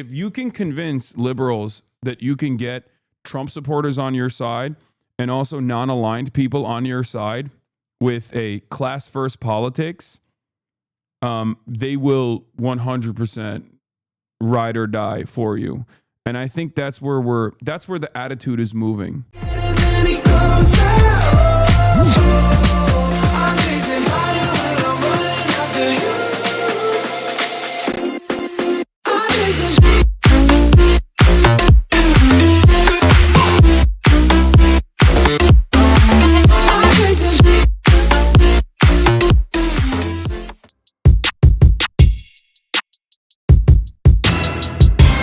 If you can convince liberals that you can get Trump supporters on your side and also non-aligned people on your side with a class first politics, they will 100% ride or die for you. And I think that's where the attitude is moving.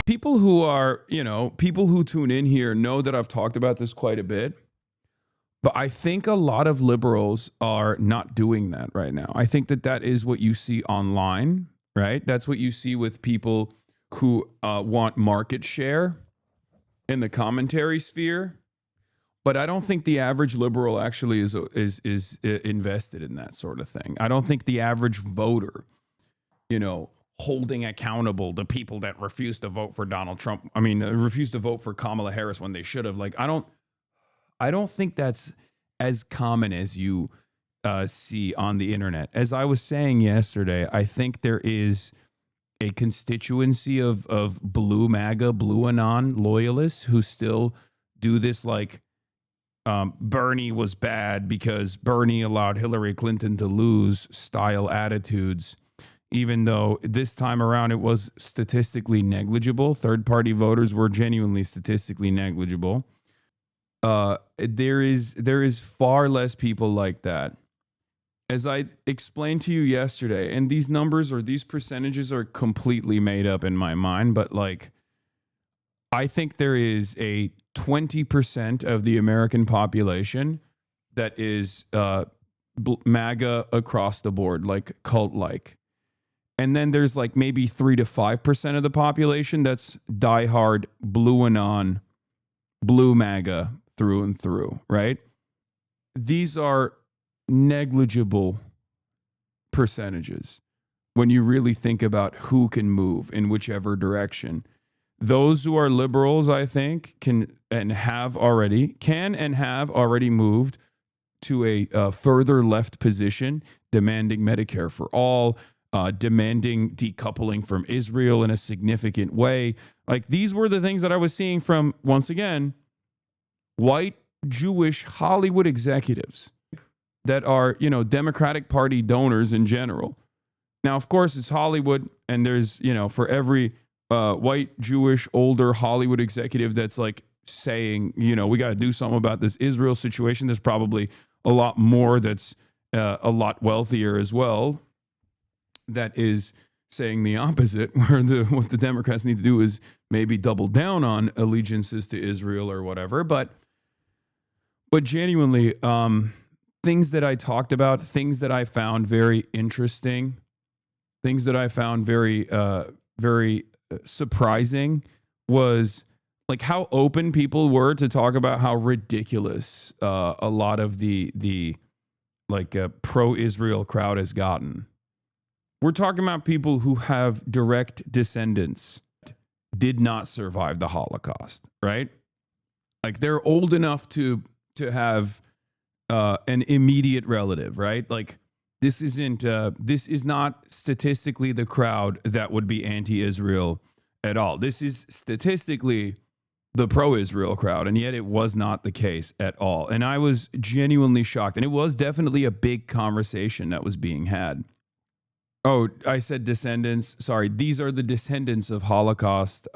People who are, people who tune in here know that I've talked about this quite a bit, but I think a lot of liberals are not doing that right now. I think that is what you see online, right? That's what you see with people who want market share in the commentary sphere. But I don't think the average liberal actually is invested in that sort of thing. I don't think the average voter, holding accountable the people that refuse to vote for Donald Trump. I mean, refuse to vote for Kamala Harris when they should have. Like, I don't think that's as common as you see on the internet. As I was saying yesterday, I think there is a constituency of blue MAGA, blue Anon loyalists who still do this like Bernie was bad because Bernie allowed Hillary Clinton to lose style attitudes. Even though this time around it was statistically negligible. Third-party voters were genuinely statistically negligible. There is far less people like that. As I explained to you yesterday, and these numbers or these percentages are completely made up in my mind, but like, I think there is a 20% of the American population that is MAGA across the board, like cult-like. And then there's like maybe 3 to 5% of the population that's diehard blue Anon, blue MAGA through and through, right? These are negligible percentages when you really think about who can move in whichever direction. Those who are liberals, I think, can and have already moved to a further left position, demanding Medicare for all, demanding decoupling from Israel in a significant way. Like, these were the things that I was seeing from, once again, white Jewish Hollywood executives that are, Democratic Party donors in general. Now, of course, it's Hollywood, and there's, for every white Jewish older Hollywood executive that's like saying, we got to do something about this Israel situation, there's probably a lot more that's a lot wealthier as well that is saying the opposite, where what the Democrats need to do is maybe double down on allegiances to Israel or whatever. But genuinely, things that I talked about, things that I found very interesting, things that I found very, very surprising was like how open people were to talk about how ridiculous a lot of the pro-Israel crowd has gotten. We're talking about people who have direct descendants did not survive the Holocaust, right? Like, they're old enough to have an immediate relative, right? Like, this is not statistically the crowd that would be anti-Israel at all. This is statistically the pro-Israel crowd, and yet it was not the case at all. And I was genuinely shocked, and it was definitely a big conversation that was being had. Oh, I said descendants. Sorry, these are the descendants of Holocaust,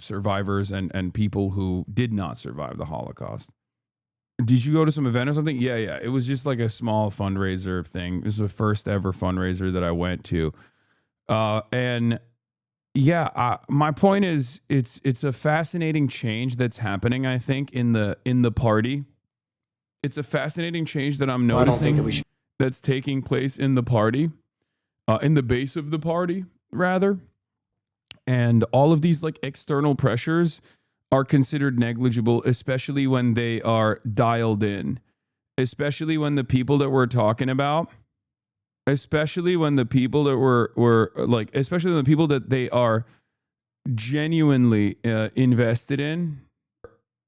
survivors and people who did not survive the Holocaust. Did you go to some event or something? Yeah. It was just like a small fundraiser thing. This was the first ever fundraiser that I went to. My point is, it's a fascinating change that's happening, I think, in the party. It's a fascinating change that I'm noticing. I don't think that we should. That's taking place in the party, in the base of the party, rather. And all of these like external pressures are considered negligible, especially when they are dialed in, especially when the people that we're talking about, especially when the people that were like, especially when the people that they are genuinely invested in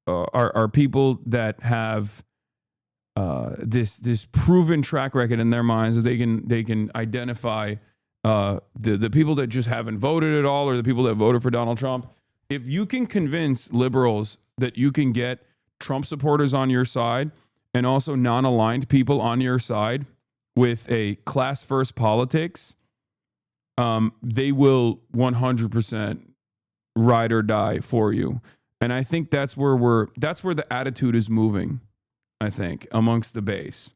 are people that have this proven track record in their minds that they can identify the people that just haven't voted at all or the people that voted for Donald Trump. If you can convince liberals that you can get Trump supporters on your side and also non-aligned people on your side with a class first politics, they will 100% ride or die for you. And I think that's where the attitude is moving, I think, amongst the base.